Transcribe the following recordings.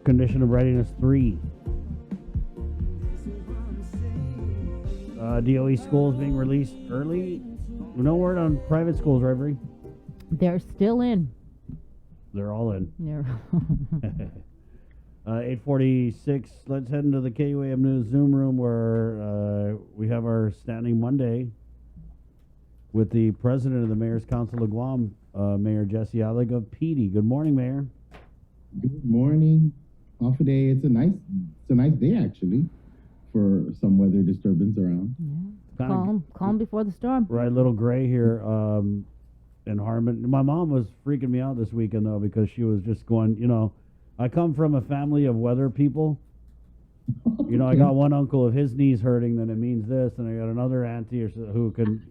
Condition of readiness 3. DOE schools being released early. No word on private schools, Reverie. They're still in. They're all in. They're 8:46. Let's head into the KUAM News Zoom room where we have our standing Monday with the president of the Mayor's Council of Guam, Mayor Jesse Alig of PD. Good morning, Mayor. Good morning. Off a day. It's a nice day actually for some weather disturbance around. Yeah. Calm before the storm. Right, a little gray here in Harmon. My mom was freaking me out this weekend though because she was just going, I come from a family of weather people. I got one uncle, if his knee's hurting, then it means this, and I got another auntie who can,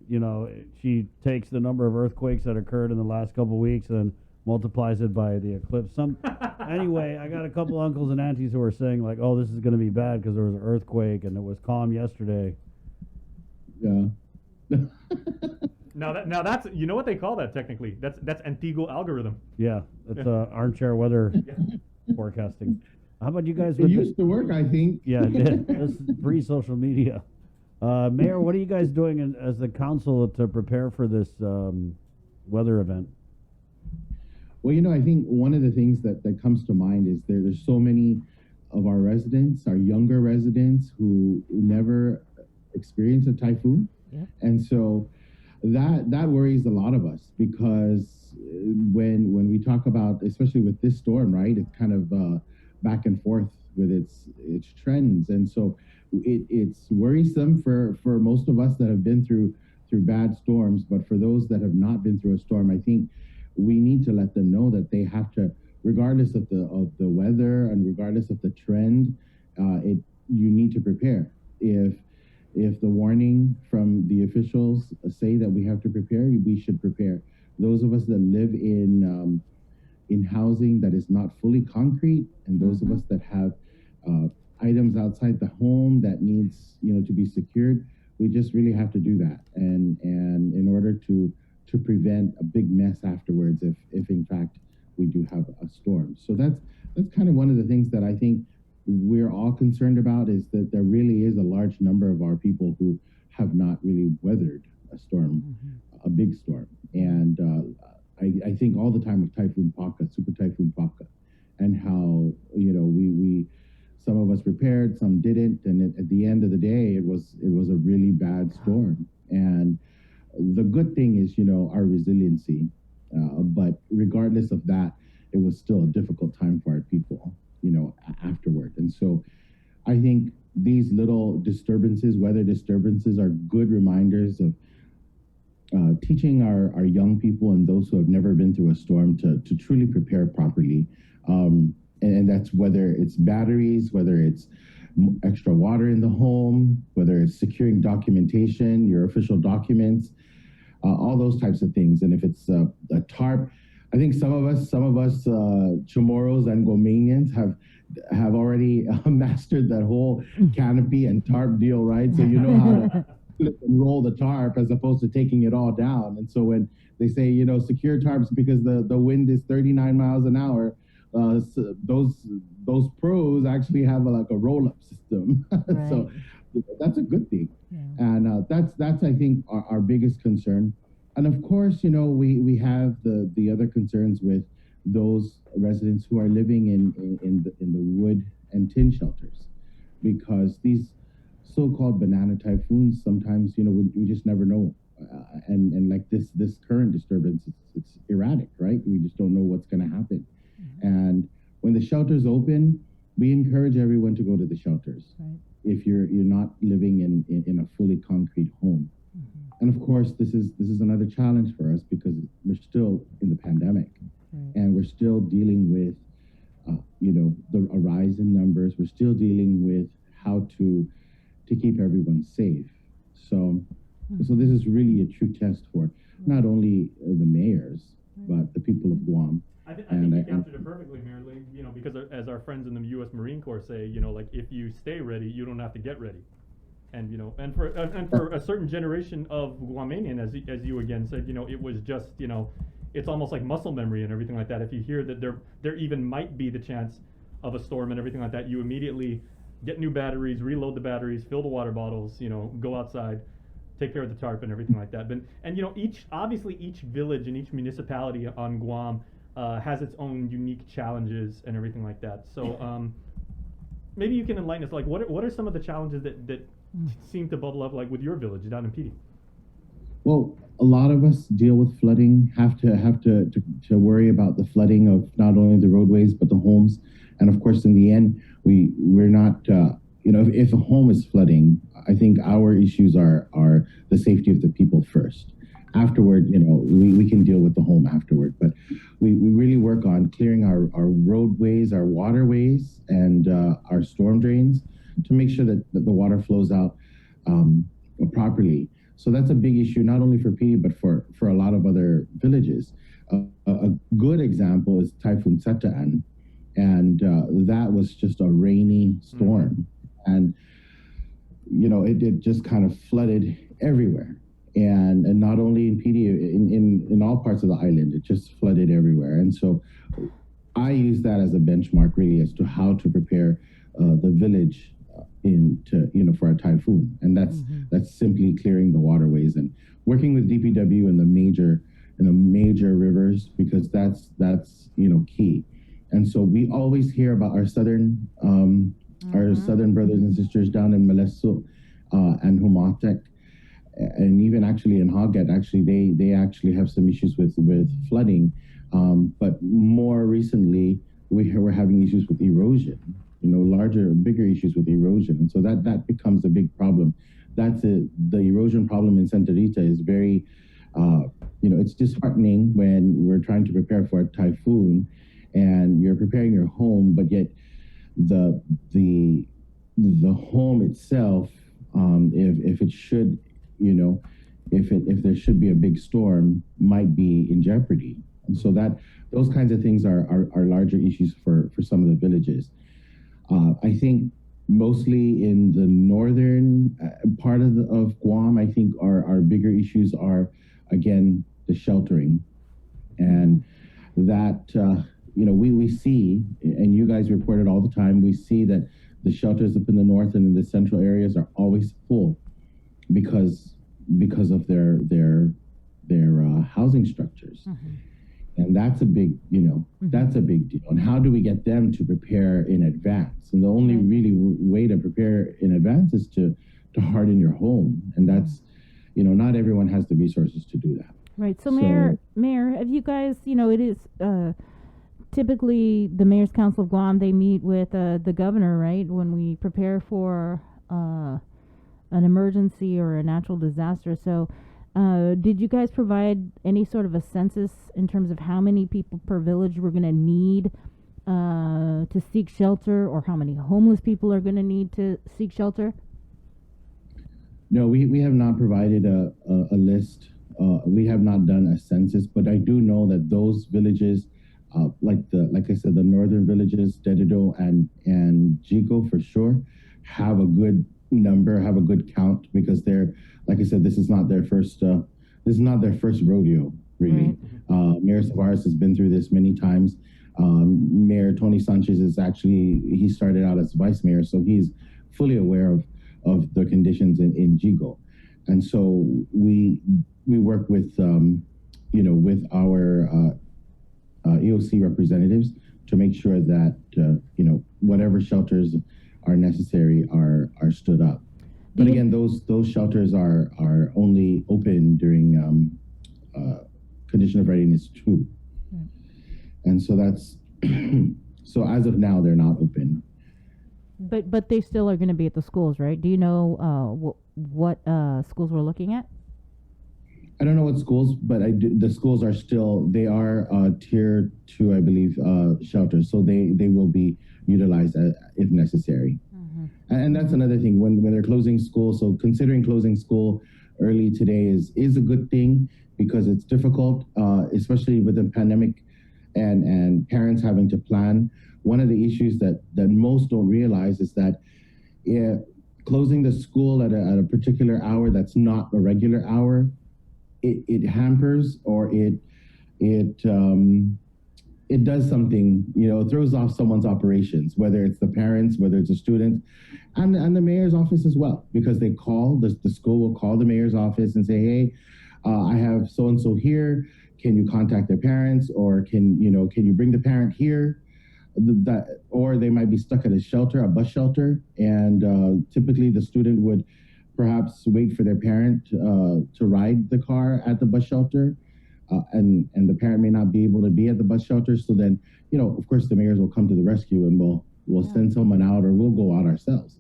she takes the number of earthquakes that occurred in the last couple of weeks and multiplies it by the eclipse. Anyway, I got a couple uncles and aunties who were saying like, "Oh, this is going to be bad because there was an earthquake and it was calm yesterday." Yeah. Now that's what they call that technically. That's Antigo algorithm. Yeah, it's armchair weather forecasting. How about you guys? It used to work, I think. Yeah, it did. This is pre-social media. Mayor, what are you guys doing as the council to prepare for this weather event? Well, I think one of the things that comes to mind is there's so many of our residents, our younger residents, who never experienced a typhoon. Yeah. And so that worries a lot of us because when we talk about, especially with this storm, right, it's kind of back and forth with its trends. And so it's worrisome for most of us that have been through bad storms. But for those that have not been through a storm, I think we need to let them know that they have to, regardless of the weather and regardless of the trend, you need to prepare. If the warning from the officials say that we have to prepare, we should prepare. Those of us that live in housing that is not fully concrete, and those of us that have items outside the home that needs to be secured, we just really have to do that. And in order to prevent a big mess afterwards if in fact we do have a storm. So that's kind of one of the things that I think we're all concerned about, is that there really is a large number of our people who have not really weathered a storm, a big storm. And I think all the time of Typhoon Paka, Super Typhoon Paka, and how we some of us prepared, some didn't, and at the end of the day it was a really bad storm. And the good thing is, our resiliency. But regardless of that, it was still a difficult time for our people, afterward. And so I think these little disturbances, weather disturbances, are good reminders of teaching our young people and those who have never been through a storm to truly prepare properly. And that's whether it's batteries, whether it's extra water in the home, whether it's securing documentation, your official documents, all those types of things. And if it's a tarp, I think some of us Chamorros and Guamanians have already mastered that whole canopy and tarp deal, right? So you know how to flip and roll the tarp as opposed to taking it all down. And so when they say, secure tarps because the wind is 39 miles an hour, so those pros actually have a roll-up system. Right. So that's a good thing. Yeah. And that's I think our biggest concern. And of course, we have the other concerns with those residents who are living in the wood and tin shelters, because these so-called banana typhoons, sometimes we just never know. And like this current disturbance, it's erratic, right? We just don't know what's going to happen. And when the shelters open, we encourage everyone to go to the shelters. Right. If you're not living in a fully concrete home. And of course, this is another challenge for us because we're still in the pandemic. Right. And we're still dealing with a rise in numbers. We're still dealing with how to keep everyone safe. So this is really a true test for not only the mayors, but the people of Guam. I think you captured it perfectly, Mayor Lee, because as our friends in the U.S. Marine Corps say, if you stay ready, you don't have to get ready. And, and for a certain generation of Guamanian, as you again said, it was just, it's almost like muscle memory and everything like that. If you hear that there even might be the chance of a storm and everything like that, you immediately get new batteries, reload the batteries, fill the water bottles, go outside, take care of the tarp and everything like that. But and each village and each municipality on Guam has its own unique challenges and everything like that. So maybe you can enlighten us. Like, what are some of the challenges that seem to bubble up, like with your village down in PD? Well, a lot of us deal with flooding, have to worry about the flooding of not only the roadways but the homes, and of course, in the end, we're not. If a home is flooding, I think our issues are the safety of the people first. Afterward, we can deal with the home afterward, but we really work on clearing our roadways, our waterways, and our storm drains to make sure that the water flows out properly. So that's a big issue, not only for PD, but for a lot of other villages. A good example is Typhoon Setaan, and that was just a rainy storm. And, it just kind of flooded everywhere. And not only in PD, in all parts of the island, it just flooded everywhere. And so I use that as a benchmark, really, as to how to prepare the village for a typhoon. And that's simply clearing the waterways and working with DPW in the major rivers, because that's key. And so we always hear about our southern brothers and sisters down in Malesso and Humatek, and even actually in Hogat. Actually, they actually have some issues with flooding, but more recently we're having issues with erosion. Bigger issues with erosion, and so that becomes a big problem. The erosion problem in Santa Rita is very, it's disheartening when we're trying to prepare for a typhoon, and you're preparing your home, but yet the home itself, if it should, if there should be a big storm, might be in jeopardy. And so those kinds of things are larger issues for some of the villages. I think mostly in the northern part of Guam, I think our bigger issues are, again, the sheltering. And that, we see, and you guys report it all the time, we see that the shelters up in the north and in the central areas are always full because of their housing structures. And that's a big, that's a big deal. And how do we get them to prepare in advance? And the only really way to prepare in advance is to harden your home. And that's, not everyone has the resources to do that. Right. So Mayor, have you guys, it is typically the Mayor's Council of Guam, they meet with the governor, right? When we prepare for an emergency or a natural disaster. So did you guys provide any sort of a census in terms of how many people per village we're going to need to seek shelter, or how many homeless people are going to need to seek shelter? No, we have not provided a list. We have not done a census, but I do know that those villages, like I said, the northern villages, Dedido and Jigo for sure, have a good number, have a good count, because they're, like I said, this is not their first rodeo, really. Right. Mayor Savares has been through this many times. Mayor Tony Sanchez he started out as vice mayor, so he's fully aware of the conditions in Jigo. And so we work with with our EOC representatives to make sure that whatever shelters are necessary are stood up. But again, those shelters are only open during condition of readiness 2. And so that's so as of now they're not open. But they still are going to be at the schools, right? Do you know what schools we're looking at? I don't know what schools, but the schools are tier 2, I believe, shelters. So they will be utilized if necessary. And that's another thing when they're closing school. So considering closing school early today is a good thing, because it's difficult, especially with the pandemic and parents having to plan. One of the issues that most don't realize is that closing the school at a particular hour that's not a regular hour, it hampers, or it it does something, it throws off someone's operations, whether it's the parents, whether it's a student, and the mayor's office as well, because they call, the school will call the mayor's office and say, hey, I have so-and-so here, can you contact their parents, or can you bring the parent here? Or they might be stuck at a bus shelter, and typically the student would perhaps wait for their parent to ride the car at the bus shelter, and the parent may not be able to be at the bus shelter. So then, of course, the mayors will come to the rescue, and we'll send someone out, or we'll go out ourselves.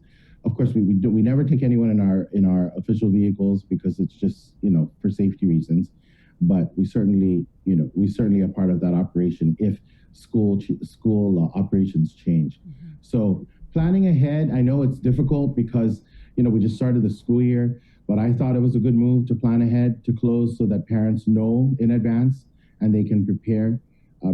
Of course, we never take anyone in our official vehicles, because it's just for safety reasons. But we certainly are part of that operation if school operations change. Mm-hmm. So planning ahead, I know it's difficult because we just started the school year, but I thought it was a good move to plan ahead to close, so that parents know in advance and they can prepare,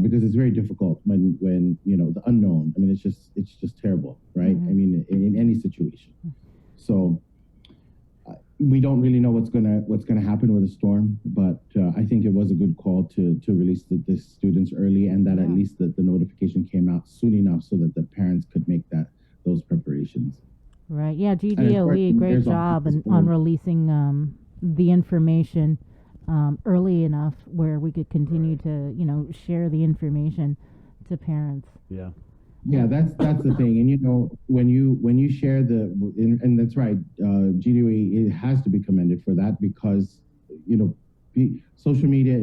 because it's very difficult when the unknown. I mean, it's just terrible, right? Mm-hmm. I mean, in any situation. So we don't really know what's gonna happen with the storm, but I think it was a good call to release the students early, and that at least the notification came out soon enough so that the parents could make those preparations. Right. Yeah. GDOE, great job on releasing the information early enough where we could continue to share the information to parents. Yeah. Yeah, that's the thing. And when you share and that's right, GDOE, it has to be commended for that, because social media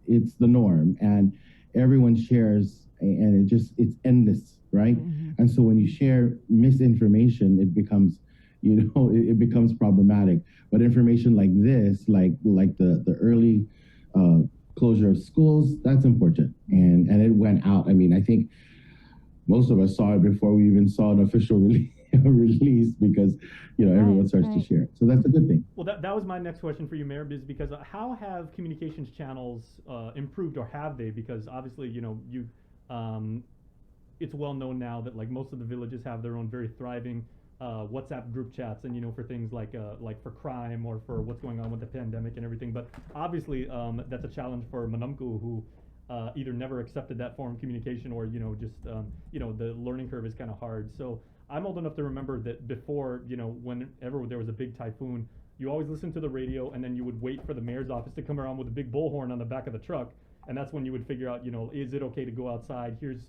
it's the norm, and everyone shares, and it's endless, right? Mm-hmm. And so when you share misinformation, it becomes it becomes problematic. But information like this, like the early closure of schools, that's important, and it went out. I mean, I think most of us saw it before we even saw an official release, because everyone starts to share it. So that's a good thing. Well, that was my next question for you, Mayor, because how have communications channels improved, or have they? Because obviously, it's well known now that like most of the villages have their own very thriving WhatsApp group chats, and for things like for crime, or for what's going on with the pandemic and everything. But obviously, that's a challenge for Manamku, who either never accepted that form of communication, or the learning curve is kind of hard. So I'm old enough to remember that before, whenever there was a big typhoon, you always listened to the radio, and then you would wait for the mayor's office to come around with a big bullhorn on the back of the truck, and that's when you would figure out, is it okay to go outside? Here's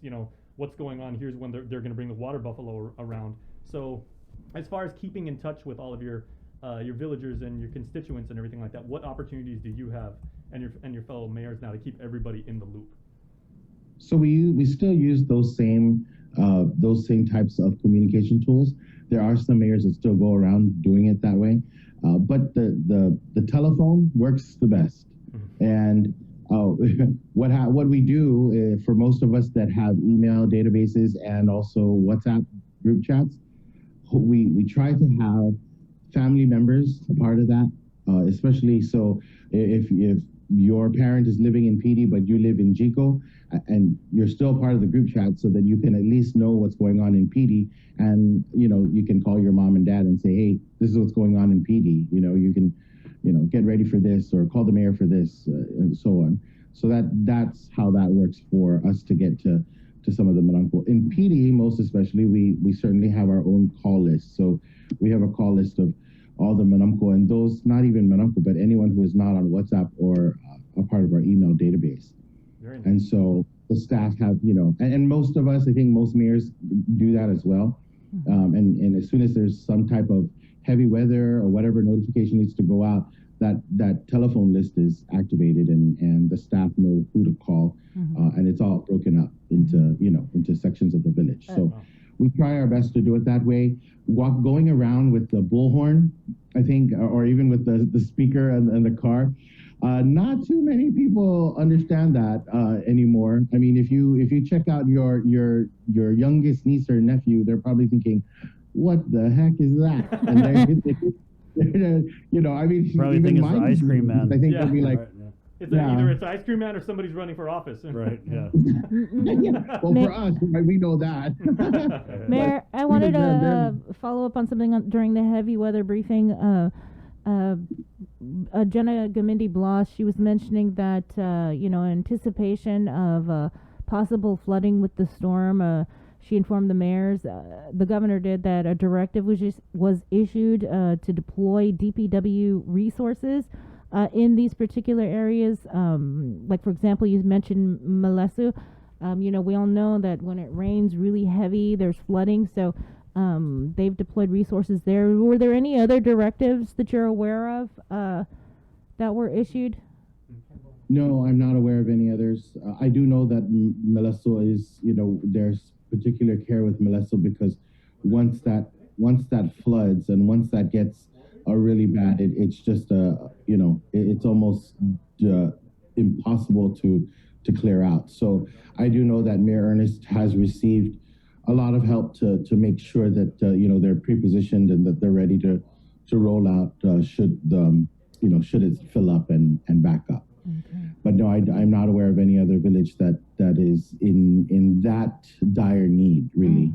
what's going on. Here's when they're going to bring the water buffalo around. So as far as keeping in touch with all of your villagers and your constituents and everything like that, what opportunities do you have and your fellow mayors now to keep everybody in the loop? So we still use those same types of communication tools. There are some mayors that still go around doing it that way, but the telephone works the best. Mm-hmm. And what we do for most of us that have email databases and also WhatsApp group chats, we try to have family members a part of that, especially so if your parent is living in PD but you live in Jico, and you're still part of the group chat, so that you can at least know what's going on in PD, and you can call your mom and dad and say, hey, this is what's going on in PD. You can get ready for this, or call the mayor for this, and so on. So that's how that works for us to get to some of the Manamco. In PD, most especially, we certainly have our own call list. So we have a call list of all the Manamco, and those, not even Manamco, but anyone who is not on WhatsApp or a part of our email database. Very nice. And so the staff have, and most of us, I think most mayors do that as well. And as soon as there's some type of heavy weather or whatever notification needs to go out, that telephone list is activated, and the staff know who to call, and it's all broken up into sections of the village. So we try our best to do it that way. Going around with the bullhorn, I think, or even with the speaker and the car, not too many people understand that anymore. I mean, if you check out your youngest niece or nephew, they're probably thinking, "What the heck is that?" And I mean, probably even think it's my the ice cream man. I think Yeah. they'll be like, Right, yeah. It's Yeah. either it's ice cream man or somebody's running for office. Right, yeah. well, for us, right, we know that. Mayor, I wanted to follow up on something during the heavy weather briefing. Jenna Gamindi Bloss, she was mentioning that, in anticipation of possible flooding with the storm. She informed the mayors, the governor did, that a directive was issued to deploy DPW resources in these particular areas. Like, for example, you mentioned Malesu. We all know that when it rains really heavy, there's flooding. So they've deployed resources there. Were there any other directives that you're aware of that were issued? No, I'm not aware of any others. I do know that Melesso is, there's particular care with Melesso because once that floods and once that gets really bad, it's just it's almost impossible to clear out. So I do know that Mayor Ernest has received a lot of help to make sure that they're pre-positioned and that they're ready to roll out should it fill up and back up. Okay. But no, I'm not aware of any other village that is in that dire need, really,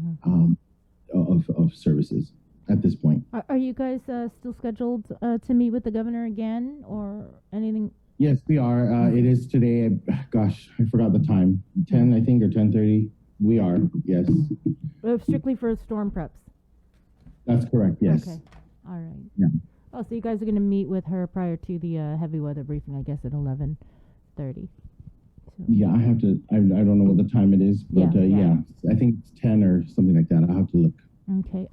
of services at this point. Are you guys still scheduled to meet with the governor again or anything? Yes, we are. It is today. Gosh, I forgot the time. 10, I think, or 10:30. We are. Yes. Strictly for storm preps. That's correct. Yes. Okay. All right. Yeah. Oh, so you guys are going to meet with her prior to the heavy weather briefing, I guess, at 11:30. So. Yeah, I have to. I don't know what the time it is, but yeah, I think it's 10 or something like that. I'll have to look. Okay.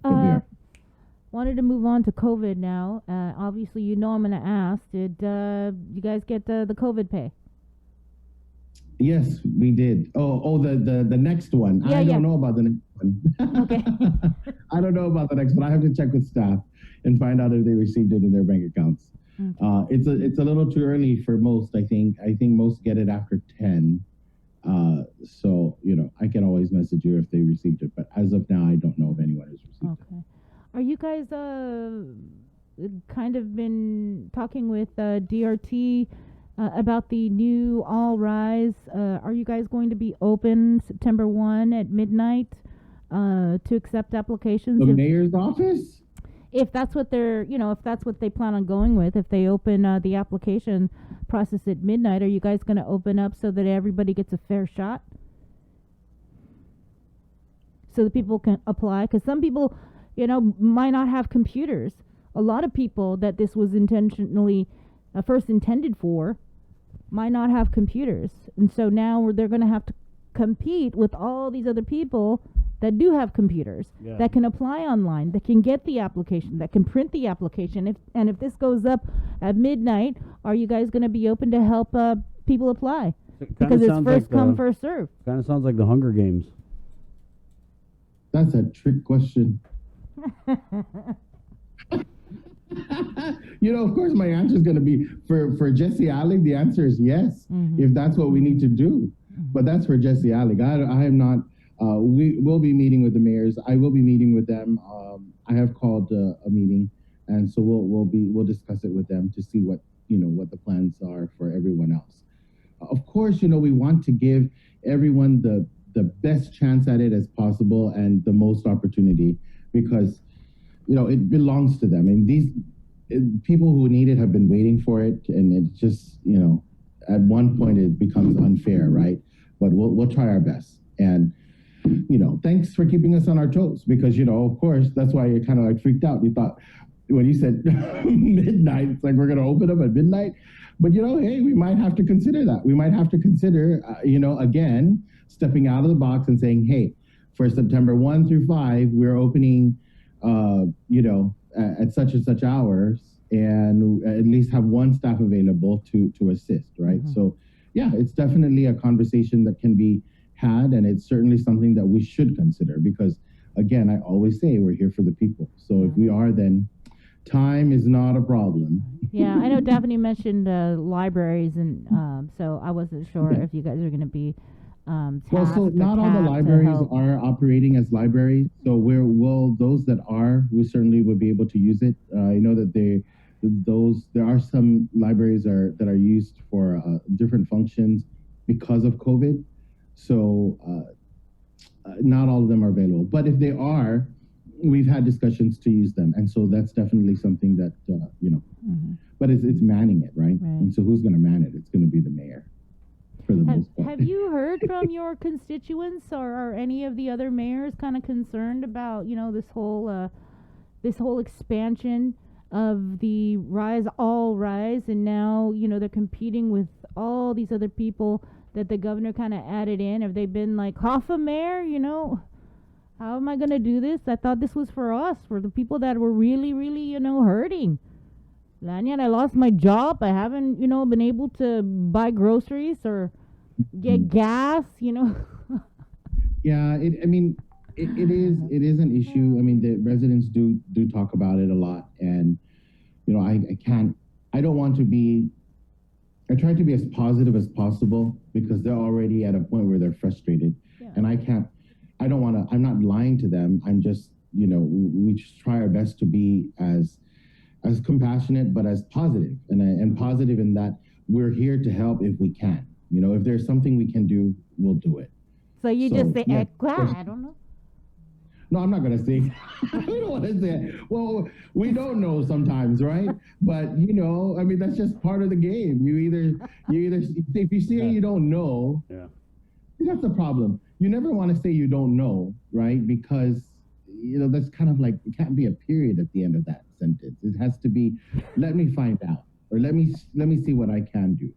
Wanted to move on to COVID now. Obviously, I'm going to ask, did you guys get the COVID pay? Yes, we did. The next one. I don't know about the next one. Okay. I don't know about the next one. I have to check with staff and find out if they received it in their bank accounts. Okay. It's a little too early for most, I think. I think most get it after 10. So, I can always message you if they received it. But as of now, I don't know if anyone has received it. Okay. Are you guys kind of been talking with DRT about the new All Rise? Are you guys going to be open September 1 at midnight to accept applications? The mayor's office? If that's what if that's what they plan on going with, if they open the application process at midnight, are you guys going to open up so that everybody gets a fair shot? So that people can apply? Because some people, might not have computers. A lot of people that this was intentionally first intended for might not have computers. And so now they're going to have to compete with all these other people that do have computers, that can apply online, that can get the application, that can print the application. If this goes up at midnight, are you guys going to be open to help people apply? Because it's first come, first serve. Kind of sounds like the Hunger Games. That's a trick question. Of course, my answer is going to be for Jesse Alig. The answer is yes, if that's what we need to do. But that's for Jesse Alig. I am not. We will be meeting with the mayors. I will be meeting with them. I have called a meeting, and so we'll discuss it with them to see what the plans are for everyone else. Of course, we want to give everyone the best chance at it as possible and the most opportunity because it belongs to them. And these people who need it have been waiting for it, and it just at one point it becomes unfair, right? But we'll try our best. And thanks for keeping us on our toes because, of course, that's why you kind of like freaked out. You thought when you said midnight, it's like we're going to open up at midnight. But, hey, we might have to consider that. We might have to consider, again, stepping out of the box and saying, hey, for September 1 through 5, we're opening, at such and such hours and at least have one staff available to assist, right? So, yeah, it's definitely a conversation that can be had, and it's certainly something that we should consider because, again, I always say we're here for the people. So if we are, then time is not a problem. Yeah, I know Daphne mentioned libraries, and so I wasn't sure if you guys are going to be so not all the libraries are operating as libraries. So those that are, we certainly would be able to use it. I know that there are some libraries that are used for different functions because of COVID. So not all of them are available, but if they are, we've had discussions to use them, and so that's definitely something that But it's manning it, right? And so who's going to man it? It's going to be the mayor. for the most part. Have you heard from your constituents, or are any of the other mayors kind of concerned about, this whole expansion of the All Rise, and now, they're competing with all these other people that the governor kind of added in? Have they been like, Hoffa mayor, how am I going to do this? I thought this was for us, for the people that were really, really, hurting. Lanyard, I lost my job. I haven't, been able to buy groceries or get gas, Yeah, it is an issue. I mean, the residents do talk about it a lot, and I don't want to be. I try to be as positive as possible because they're already at a point where they're frustrated, and I don't want to. I'm not lying to them. I'm just, we just try our best to be as compassionate, but as positive, and positive in that we're here to help if we can. If there's something we can do, we'll do it. So you just say, yeah, I don't know. No, I'm not going to say. I don't want to say it. Well, we don't know sometimes, right? But that's just part of the game. You either if you say you don't know, that's the problem. You never want to say you don't know, right? Because that's kind of like, it can't be a period at the end of that sentence. It has to be, let me find out, or let me see what I can do.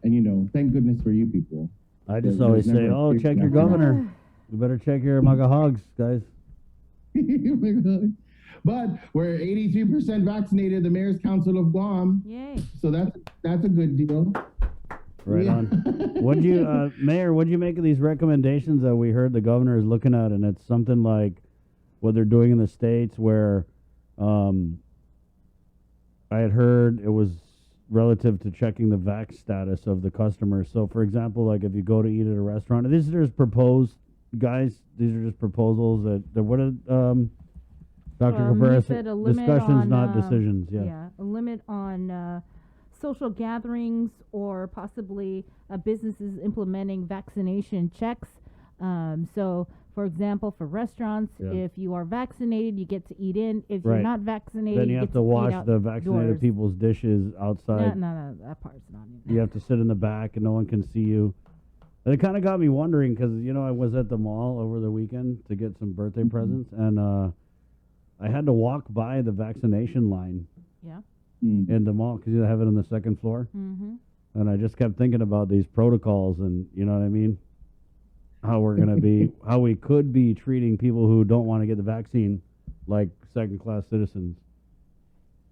And thank goodness for you people. I just always say, check your governor. You better check your mugga hogs, guys. But we're 83% vaccinated, the Mayor's Council of Guam. Yay. So that's a good deal. Right on. What'd you, Mayor, what'd you make of these recommendations that we heard the governor is looking at? And it's something like what they're doing in the States where I had heard it was relative to checking the vax status of the customers. So, for example, like if you go to eat at a restaurant, these are just proposed, guys, these are just proposals that what did Dr. Cabrera said? Discussions, not decisions. Yeah, a limit on social gatherings or possibly businesses implementing vaccination checks. So, for example, for restaurants, if you are vaccinated, you get to eat in. If you're not vaccinated, then you have to wash the vaccinated people's dishes outside. No, that part's not in. You have to sit in the back and no one can see you. And it kind of got me wondering because, I was at the mall over the weekend to get some birthday presents, and I had to walk by the vaccination line in the mall because you have it on the second floor. Mm-hmm. And I just kept thinking about these protocols and, you know what I mean? How we're going to be, how we could be treating people who don't want to get the vaccine like second-class citizens.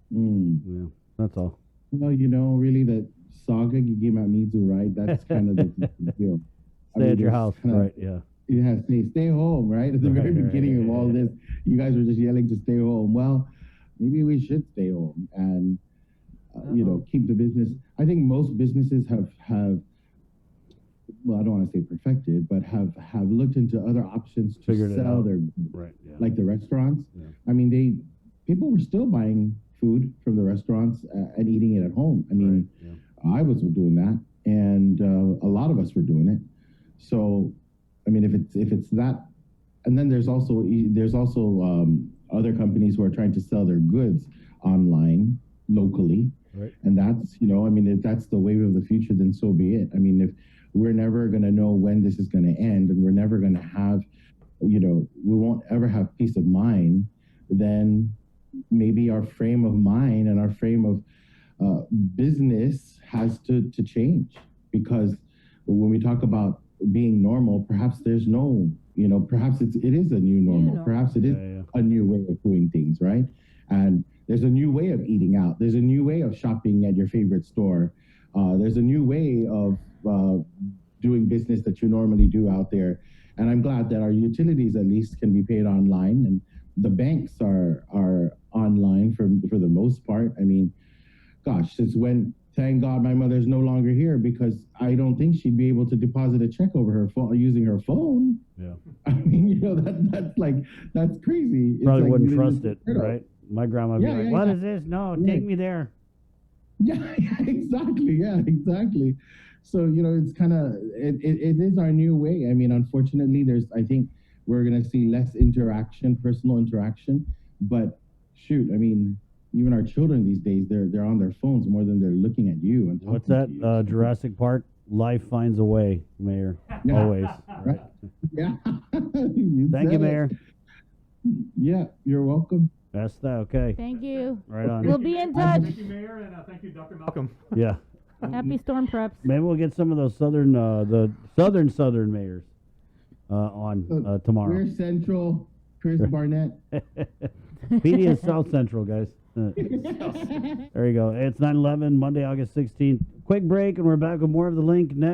Yeah, that's all. Well, really, that saga Gigimatmizu, right? That's kind of the deal. Stay at your house, right, yeah. You have to stay home, right? At the very beginning of all this, you guys were just yelling to stay home. Well, maybe we should stay home and, keep the business. I think most businesses have well, I don't want to say perfected, but have looked into other options to sell their goods, like the restaurants. Yeah. I mean, people were still buying food from the restaurants and eating it at home. I mean, I was doing that, and a lot of us were doing it. So, I mean, if it's that, and then there's also other companies who are trying to sell their goods online locally, and that's if that's the wave of the future, then so be it. I mean, if we're never going to know when this is going to end, and we're never going to have, we won't ever have peace of mind, then maybe our frame of mind and our frame of business has to change. Because when we talk about being normal, perhaps there's no, perhaps it is a new normal. Perhaps it is a new way of doing things, right? And there's a new way of eating out. There's a new way of shopping at your favorite store. There's a new way of doing business that you normally do out there. And I'm glad that our utilities at least can be paid online, and the banks are online for the most part. I mean, gosh, since when, thank God my mother's no longer here, because I don't think she'd be able to deposit a check over her phone using her phone. Yeah. I mean, that's crazy. Probably wouldn't trust it, right? My grandma would be like, what is this? No, take me there. Yeah, exactly. So, it's kind of, it is our new way. I mean, unfortunately, I think we're going to see less interaction, personal interaction. But shoot, I mean, even our children these days, they're on their phones more than they're looking at you. And what's that, Jurassic Park life finds a way, Mayor. Yeah. Always. Right. Yeah. Thank you, said it. Mayor. Yeah, you're welcome. That's that. Okay. Thank you. Right on. We'll be in touch. Thank you, Mayor, and thank you, Dr. Malcolm. Yeah. Happy storm preps. Maybe we'll get some of those the southern mayors on tomorrow. We're Central, Chris Barnett. PD is South Central, guys. There you go. It's 9/11, Monday, August 16th. Quick break, and we're back with more of the link next.